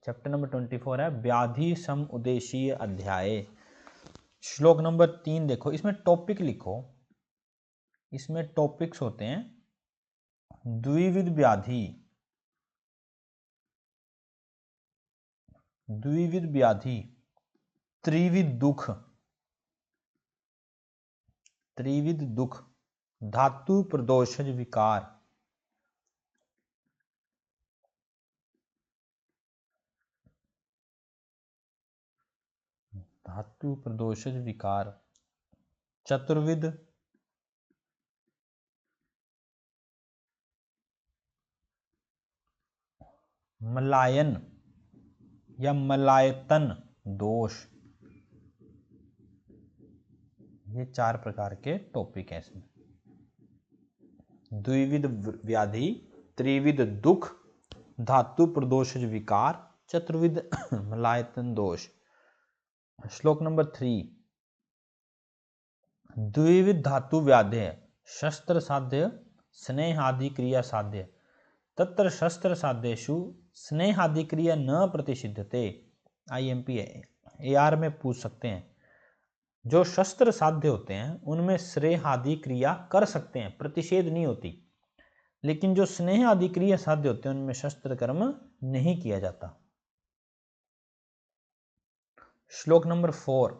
Chapter number 24 है व्याधि सम उद्देशीय अध्याय। श्लोक नंबर 3 देखो, इसमें टॉपिक लिखो। इसमें टॉपिक्स होते हैं द्विविध व्याधि, द्विविध व्याधि, त्रिविध दुख, त्रिविध दुख, धातु प्रदोषज विकार, धातु प्रदोषज विकार, चतुर्विध, मलायन या मलायतन दोष। ये 4 प्रकार के टॉपिक हैं इसमें। द्विविध व्याधि, त्रिविध दुख, धातु प्रदोषज विकार, चतुर्विध मलायतन दोष। श्लोक नंबर 3, द्विविध धातु व्याधि शस्त्र साध्य स्नेहादि क्रिया साध्य, तत्र शस्त्र साध्येषु स्नेहादि क्रिया न प्रतिषिद्धते। IMP AR में पूछ सकते हैं। जो शस्त्र साध्य होते हैं उनमें स्नेह आदि क्रिया कर सकते हैं, प्रतिषेध नहीं होती, लेकिन जो स्नेह आदि क्रिया साध्य होते हैं उनमें शस्त्र कर्म नहीं किया जाता। श्लोक नंबर 4,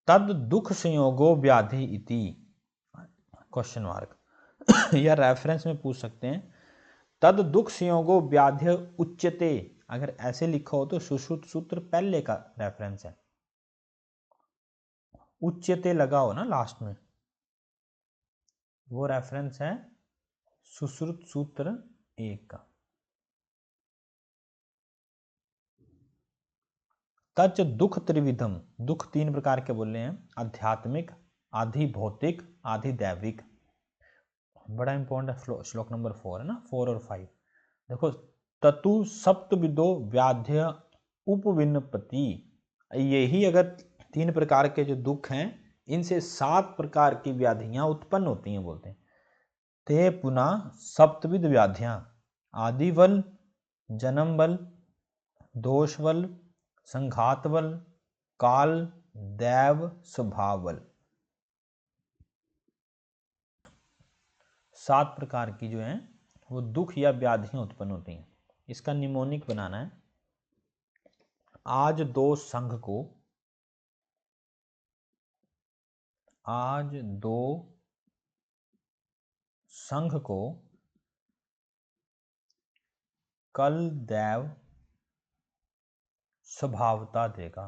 तद दुख संयोगो व्याधि इति क्वेश्चन मार्क या रेफरेंस में पूछ सकते हैं। तद दुख संयोगो व्याध्य उच्यते, अगर ऐसे लिखा हो तो सुश्रुत सूत्र पहले का रेफरेंस है। उच्यते लगा हो ना लास्ट में, वो रेफरेंस है सुश्रुत सूत्र 1 का। तच दुख त्रिविधम, दुख 3 प्रकार के बोले हैं, आध्यात्मिक, आधि भौतिक, आधि दैविक। बड़ा इंपॉर्टेंट श्लोक नंबर 4 है ना, 4 और 5 देखो। ततु सप्तविदो व्याध्य उपविन्नपति, यही अगर 3 प्रकार के जो दुख हैं इनसे 7 प्रकार की व्याधियां उत्पन्न होती हैं बोलते हैं। ते पुनः सप्तविध व्याधियां आदि बल, जन्म बल, दोष बल, संघात बल, काल, दैव, स्वभाव बल। 7 प्रकार की जो हैं वो दुख या व्याधियां उत्पन्न होती हैं। इसका निमोनिक बनाना है। आज दो संघ को, आज दो संघ को कल दैव स्वभावता देगा।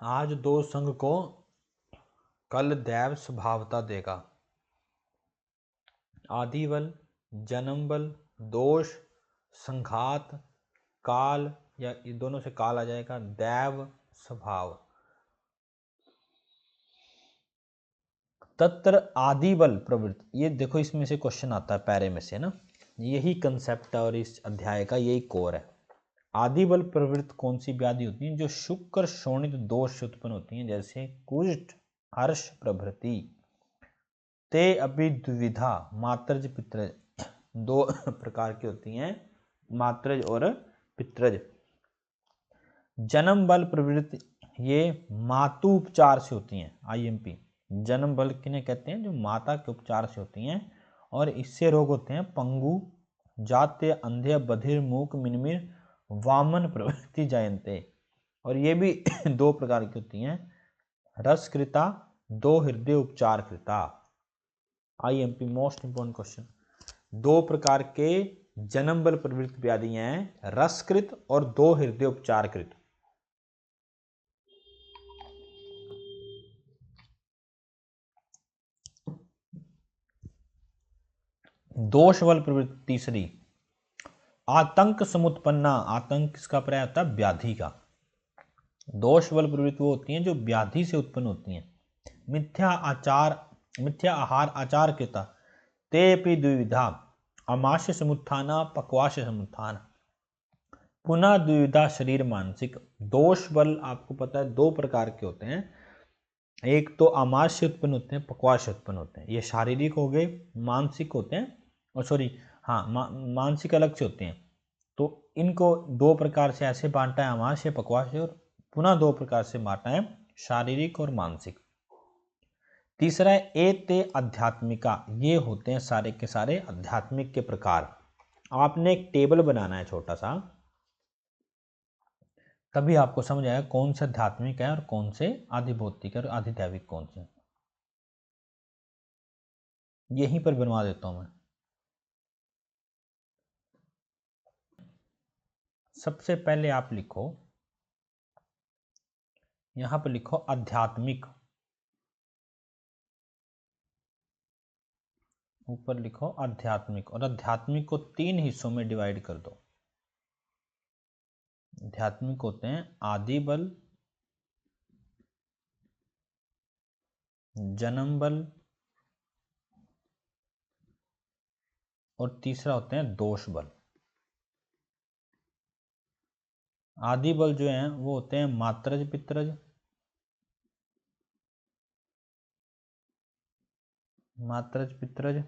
आज दो संघ को कल दैव स्वभावता देगा। आदि बल, जन्म बल, दोष, संघात, काल, या ये दोनों से काल आ जाएगा, दैव, स्वभाव। तत्र आदि बल प्रवृत्ति, ये देखो इसमें से क्वेश्चन आता है पैरे में से ना, यही कंसेप्ट है और इस अध्याय का यही कोर है। आदि बल प्रवृत्त कौन सी व्याधि होती है? जो शुक्र शोणित दोष से उत्पन्न होती हैं, जैसे कुष्ठ, हर्ष प्रभृति। ते अभी द्विविधा मात्रज पित्रज, 2 प्रकार की होती हैं, मात्रज और पित्रज। जन्म बल प्रवृत्ति ये मातु उपचार से होती हैं। IMP जन्म बल किन्हें कहते हैं? जो माता के उपचार से होती हैं, और इससे रोग होते हैं पंगु, जात्य, अंधे, बधिर, मूक, मिनमिर, वामन प्रवृत्ति जायन्ते। और ये भी 2 प्रकार की होती हैं, रसकृता, 2 हृदय उपचार कृता। IMP most important question. 2 प्रकार के जन्म बल प्रवृत्त व्याधि हैं, रसकृत और 2 हृदय उपचार कृत। दोष बल प्रवृत्ति तीसरी, आतंक समुत्पन्ना, आतंक किसका पर्याय होता है? व्याधि का। दोष बल प्रवृत्ति वो होती हैं जो व्याधि से उत्पन्न होती हैं। मिथ्या आहार आचार कृता, ते अपि द्विविधा, अमाश्य समुत्थाना, पक्वाश समुत्थान। पुनः द्विविधा शरीर मानसिक। दोष बल आपको पता है दो प्रकार के होते हैं, एक तो आमाशय उत्पन्न होते हैं, पक्वाशय उत्पन्न होते हैं, ये शारीरिक हो गए, मानसिक होते हैं, और सॉरी हाँ मानसिक अलग से होते हैं। तो इनको दो प्रकार से ऐसे बांटा है, आमाशय पक्वाशय, और पुनः दो प्रकार से बांटा है, शारीरिक और मानसिक। तीसरा है एते आध्यात्मिका, ये होते हैं सारे के सारे आध्यात्मिक के प्रकार। आपने एक टेबल बनाना है छोटा सा, तभी आपको समझ आएगा कौन से आध्यात्मिक है और कौन से आधिभौतिक है और आधिदैविक कौन से। यहीं पर बनवा देता हूं मैं। सबसे पहले आप लिखो, यहां पर लिखो आध्यात्मिक, ऊपर लिखो आध्यात्मिक, और आध्यात्मिक को तीन हिस्सों में डिवाइड कर दो। आध्यात्मिक होते हैं आदि बल, जन्म बल, और तीसरा होते हैं दोष बल। आदि बल जो हैं वो होते हैं मात्रज पित्रज, मात्रज पित्रज।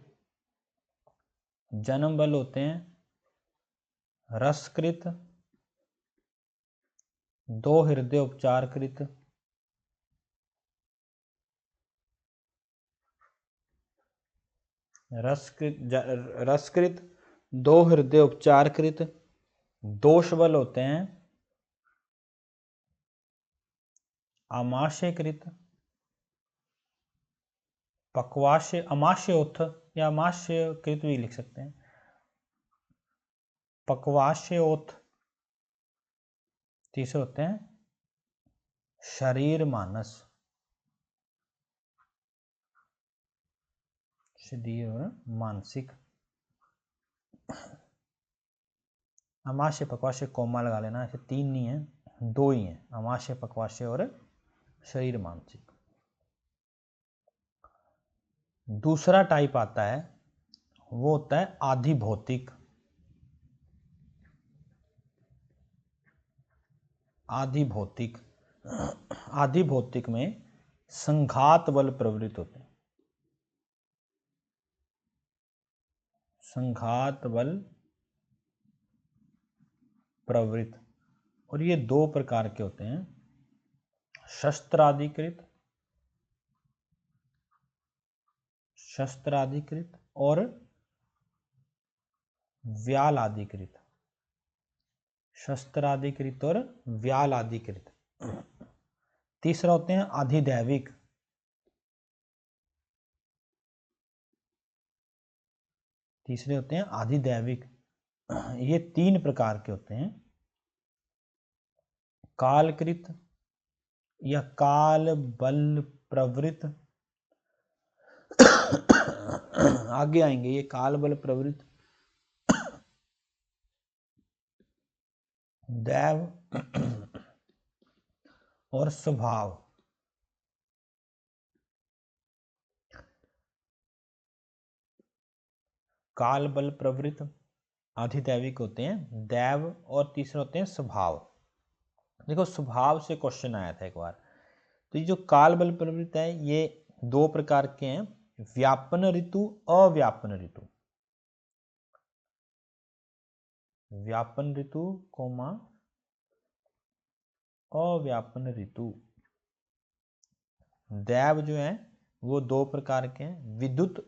जन्म बल होते हैं रसकृत, दो हृदय उपचार कृत, रसकृत दो हृदय उपचार कृत। दोष बल होते हैं आमाशय कृत, पक्वाशय अमाशयोत्थ, या अमाशय कृत भी लिख सकते हैं, पक्वाशयोत्थ। तीसरे होते हैं शरीर मानस, शरीर और मानसिक। अमाशय पक्वाशय कोमा लगा लेना, ऐसे तीन नहीं है, दो ही हैं, अमाशय पक्वाशय और शरीर मानसिक। दूसरा टाइप आता है वो होता है आधिभौतिक। आधिभौतिक, आधिभौतिक में संघात बल प्रवृत्त होते हैं, संघात बल प्रवृत्त। और ये दो प्रकार के होते हैं, शस्त्राधिकृत, शस्त्राधिकृत और व्यालाधिकृत, शस्त्राधिकृत और व्यालाधिकृत। तीसरा होते हैं अधिदैविक, तीसरे होते हैं अधिदैविक। ये तीन प्रकार के होते हैं, कालकृत या काल बल प्रवृत्त। आगे आएंगे ये काल बल प्रवृत्त, दैव और स्वभाव। काल बल प्रवृत्त अधिदैविक होते हैं, दैव, और तीसरे होते हैं स्वभाव। देखो स्वभाव से क्वेश्चन आया था एक बार, तो ये जो काल बल प्रवृत्त है ये दो प्रकार के हैं, व्यापन ऋतु, अव्यापन ऋतु। व्यापन ऋतु कोमा अव्यापन ऋतु। दैव जो है वो दो प्रकार के हैं, विद्युत,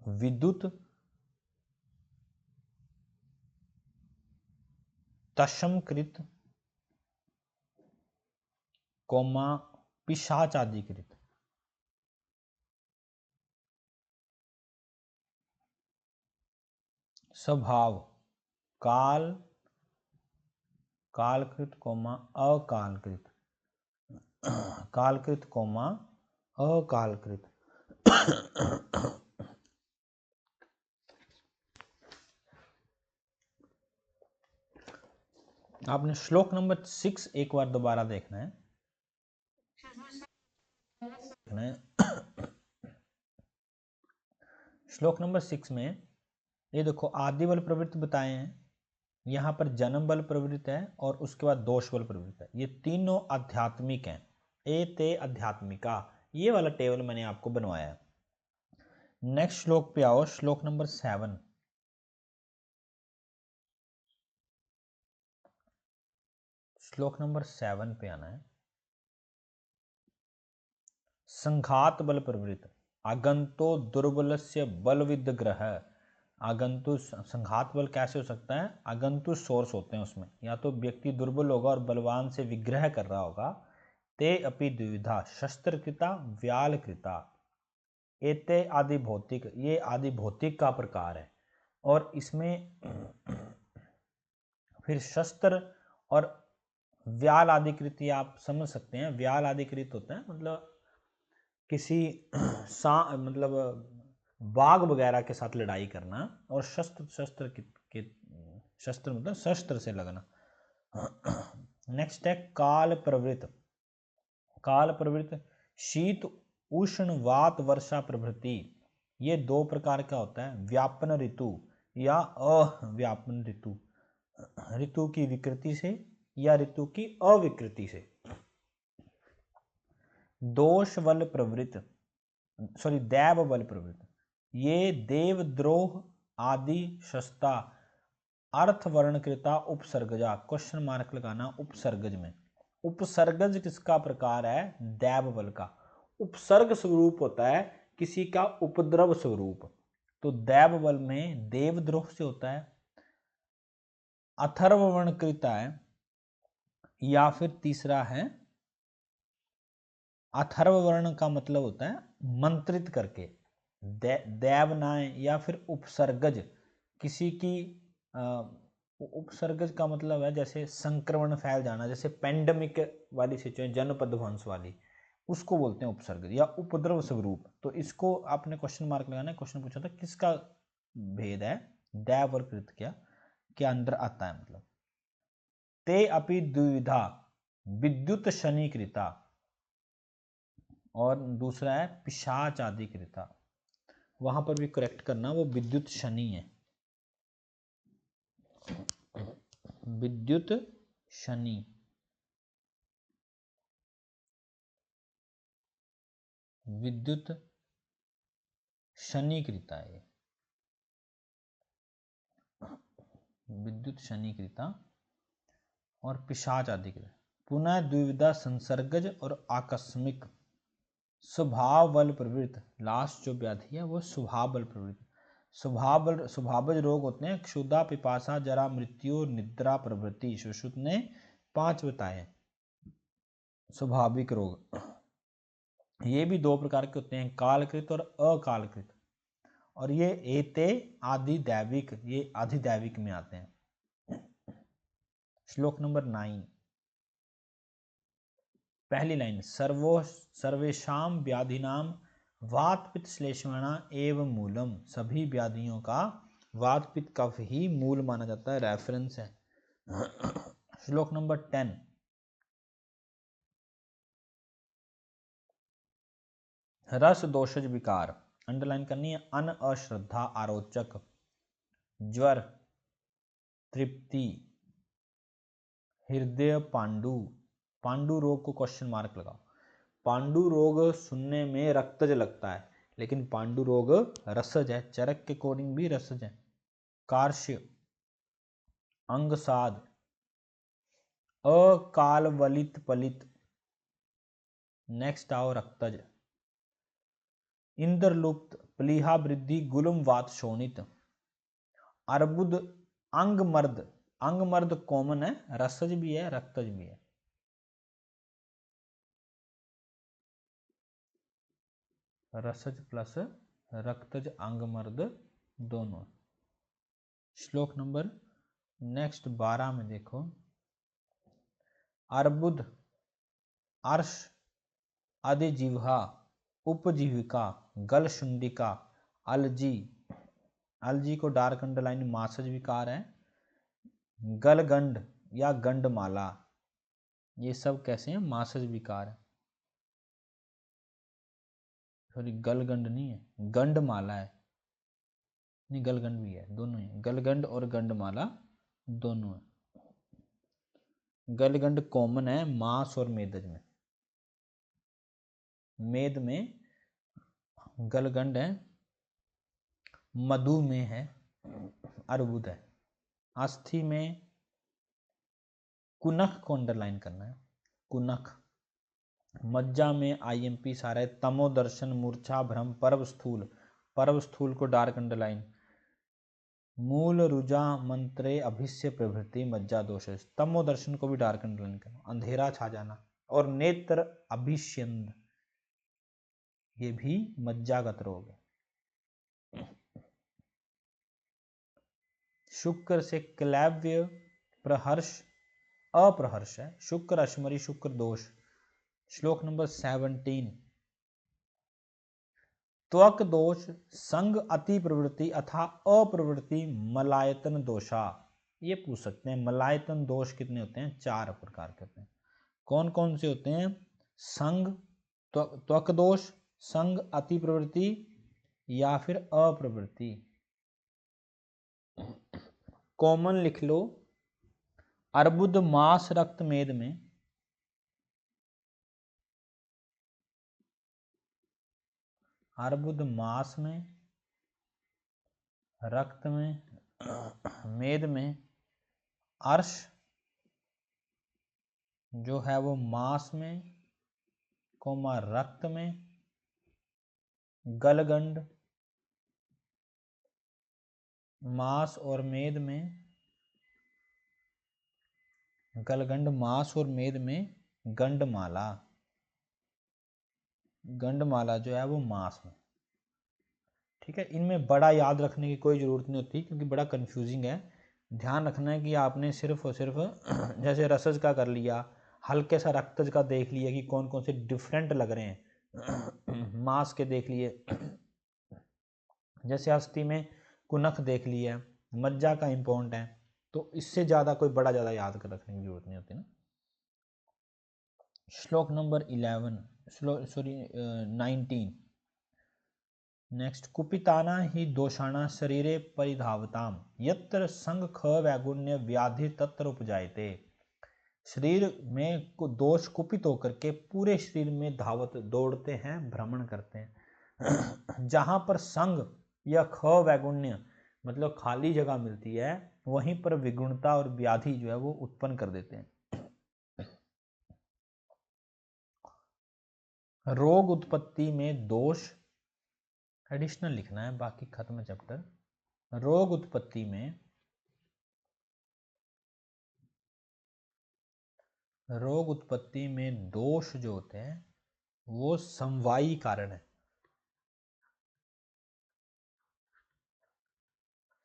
विद्युत तशमकृत कोमा पिशाच आदिकृत। स्वभाव काल, कालकृत कोमा अकालकृत, कालकृत कोमा अकालकृत। आपने श्लोक नंबर 6 एक बार दोबारा देखना है, श्लोक नंबर 6 में ये देखो आदि बल प्रवृत्त बताए हैं, यहाँ पर जन्म बल प्रवृत्त है और उसके बाद दोष बल प्रवृत्त है। ये तीनों आध्यात्मिक हैं। एते आध्यात्मिका, ये वाला टेबल मैंने आपको बनवाया है। नेक्स्ट श्लोक पे आओ, श्लोक नंबर 7। श्लोक नंबर 7 पे आना है। संघात बल प्रवृत्त आगंतो दुर्बलस्य बल विद्ग्रह। आगंतु संघात बल कैसे हो सकता है? आगंतु सोर्स होते हैं उसमें, या तो व्यक्ति दुर्बल होगा और बलवान से विग्रह कर रहा होगा। ते अपि द्विविधा शस्त्रकृता व्यालकृता। एते आदि भौतिक, ये आदि भौतिक का प्रकार है। और इसमें फिर शस्त्र और व्याल आदिकृत आप समझ सकते हैं। व्याल आदिकृत होता है मतलब किसी मतलब बाघ वगैरह के साथ लड़ाई करना, और शस्त्र के शस्त्र मतलब शस्त्र से लगना। नेक्स्ट है काल प्रवृत्त। काल प्रवृत्त शीत उष्ण वात वर्षा प्रभृति, ये दो प्रकार का होता है। व्यापन ऋतु या अव्यापन ऋतु, ऋतु की विकृति से या ऋतु की अविकृति से। दोष बल प्रवृत्त, सॉरी दैव बल प्रवृत्त, ये देवद्रोह आदि शस्ता अर्थ वर्णकृता उपसर्गजा। क्वेश्चन मार्क लगाना उपसर्गज में। उपसर्गज किसका प्रकार है? दैव बल का। उपसर्ग स्वरूप होता है किसी का उपद्रव स्वरूप। तो दैव बल में देवद्रोह से होता है, अथर्व वर्णकृता है, या फिर तीसरा है अथर्व वर्ण का मतलब होता है मंत्रित करके। दैवनाय या फिर उपसर्गज किसी की उपसर्गज का मतलब है जैसे संक्रमण फैल जाना, जैसे पेंडेमिक वाली सिचुएशन, जनपद ध्वंस वाली, उसको बोलते हैं उपसर्गज या उपद्रव स्वरूप। तो इसको आपने क्वेश्चन मार्क लगाना है। क्वेश्चन पूछा था किसका भेद है? दैव और कृत क्या के अंदर आता है मतलब। ते अपि द्विविधा विद्युत शनिकृता, और दूसरा है पिशाच आदि कृता। वहां पर भी करेक्ट करना, वो विद्युत शनि है। विद्युत शनि, विद्युत शनि कृता है, विद्युत शनि कृता और पिशाच आदि कृता। पुनः द्विविधा संसर्गज और आकस्मिक स्वभाव बल प्रवृत्त। लास्ट जो व्याधि है वो स्वभाव बल प्रवृत्त। स्वभावज रोग होते हैं क्षुधा, पिपासा, जरा, मृत्यु, निद्रा प्रवृत्ति। सुश्रुत ने 5 बताए स्वाभाविक रोग। ये भी 2 प्रकार के होते हैं, कालकृत और अकालकृत। और ये एते आदि दैविक, ये आधिदैविक में आते हैं। श्लोक नंबर 9, पहली लाइन। सर्वेशाम व्याधिनाम वात पित्त श्लेष्मणा एवं मूलम। सभी व्याधियों का वात पित्त कफ ही मूल माना जाता है। रेफरेंस है। श्लोक नंबर 10, रस दोषज विकार, अंडरलाइन करनी है। अन अश्रद्धा आरोचक, ज्वर, तृप्ति, हृदय पांडु। पांडु रोग को क्वेश्चन मार्क लगाओ। पांडु रोग सुनने में रक्तज लगता है, लेकिन पांडु रोग रसज है। चरक के अकॉर्डिंग भी रसज है। कार्श्य, अंगसाद, अकालवलित पलित। नेक्स्ट आओ रक्तज। इंद्रलुप्त, प्लीहा वृद्धि, गुलम वात शोणित, अर्बुद, अंगमर्द। अंगमर्द कॉमन है, रसज भी है रक्तज भी है। रसज प्लस रक्तज अंगमर्द दोनों। श्लोक नंबर नेक्स्ट 12 में देखो। अर्बुद, अर्श, अधिजिह्वा, उपजीविका, गलशुंडिका, अलजी। अलजी को डार्क अंडरलाइन मासज विकार है। गलगंड या गंडमाला, ये सब कैसे हैं? मासज विकार है। सॉरी गलगंड नहीं है, गंडमाला है। नहीं, गलगंड भी है, दोनों ही, गलगंड और गंडमाला दोनों है। गलगंड कॉमन है मांस और मेदज में, मेद में गलगंड है, मधु में है अर्बुद है, अस्थि में कुनख को अंडरलाइन करना है, कुनख, मज्जा में आईएमपी सारा है, तमोदर्शन, मूर्छा, भ्रम, पर्व स्थूल, पर्व स्थूल को डार्क अंडरलाइन, मूल रुजा मंत्रे अभिष्य प्रभृति मज्जा दोष, तमोदर्शन को भी डार्क अंडरलाइन करना, अंधेरा छा जाना, और नेत्र अभिष्यंद, ये भी मज्जागत रोग है। शुक्र से क्लैव्य प्रहर्ष अप्रहर्ष है, शुक्र अश्मरी शुक्र दोष। श्लोक नंबर 17, त्वक दोष संग अति प्रवृत्ति अथा अप्रवृत्ति मलायतन दोषा, ये पूछ सकते हैं मलायतन दोष कितने होते हैं, 4 प्रकार के होते हैं। कौन कौन से होते हैं, संग, त्वक दोष, संग अति प्रवृत्ति या फिर अप्रवृत्ति। कॉमन लिख लो, अर्बुद मास रक्त मेद में, अर्बुद मास में, रक्त में, मेद में, अर्श जो है वो मास में कोमा रक्त में, गलगंड मास और मेद में, गलगंड मास और मेद में, गंडमाला, गंडमाला जो है वो मास में। ठीक है, इनमें बड़ा याद रखने की कोई ज़रूरत नहीं होती क्योंकि बड़ा कंफ्यूजिंग है। ध्यान रखना है कि आपने सिर्फ और सिर्फ जैसे रसज का कर लिया, हल्के सा रक्तज का देख लिया कि कौन कौन से डिफरेंट लग रहे हैं, मास के देख लिए, जैसे अस्थि में कुनख देख लिया, मज्जा का इम्पोर्टेंट है, तो इससे ज़्यादा कोई बड़ा ज़्यादा याद कर रखने की जरूरत नहीं होती ना। श्लोक नंबर 19, नेक्स्ट, कुपिताना ही दोषाणा शरीरे परिधावताम यत्र संग ख वैगुण्य व्याधि तत्र उपजायते, शरीर में दोष कुपित होकर के पूरे शरीर में धावत दौड़ते हैं, भ्रमण करते हैं। जहां पर संग या ख वैगुण्य मतलब खाली जगह मिलती है, वहीं पर विगुणता और व्याधि जो है वो उत्पन्न कर देते हैं। रोग उत्पत्ति में दोष एडिशनल लिखना है, बाकी खत्म है चैप्टर। रोग उत्पत्ति में, रोग उत्पत्ति में दोष जो होते हैं वो समवायी कारण है,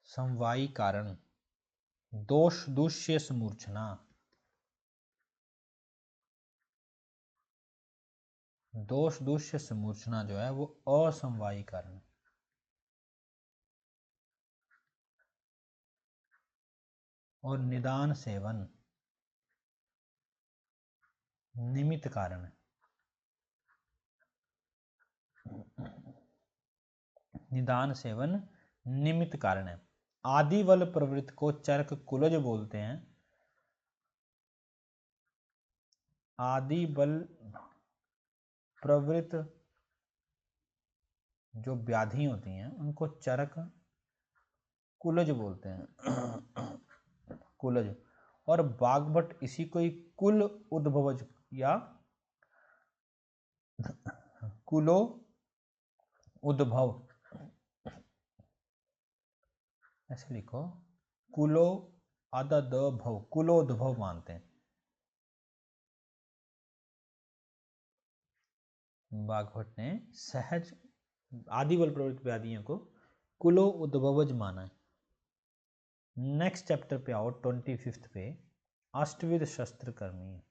समवायी कारण, दोष दूष्य समूर्छना, दोष दूष्य समूर्छना जो है वो असमवायी कारण है। और निदान सेवन निमित्त कारण है, निदान सेवन निमित्त कारण है। आदि बल प्रवृत्त को चरक कुलज बोलते हैं, आदि बल प्रवृत्त जो व्याधि होती हैं उनको चरक कुलज बोलते हैं, कुलज। और बागभट इसी को ही कुल उद्भवज या कुलो उद्भव ऐसे लिखो, कुलो आदा द भव, कुलोद्भव मानते हैं। बागभट ने सहज आदिबल प्रवृत्त व्याधियों को कुलो उद्भवज माना है। नेक्स्ट चैप्टर पे आओ, 25 पे, अष्टविध शस्त्रकर्मी।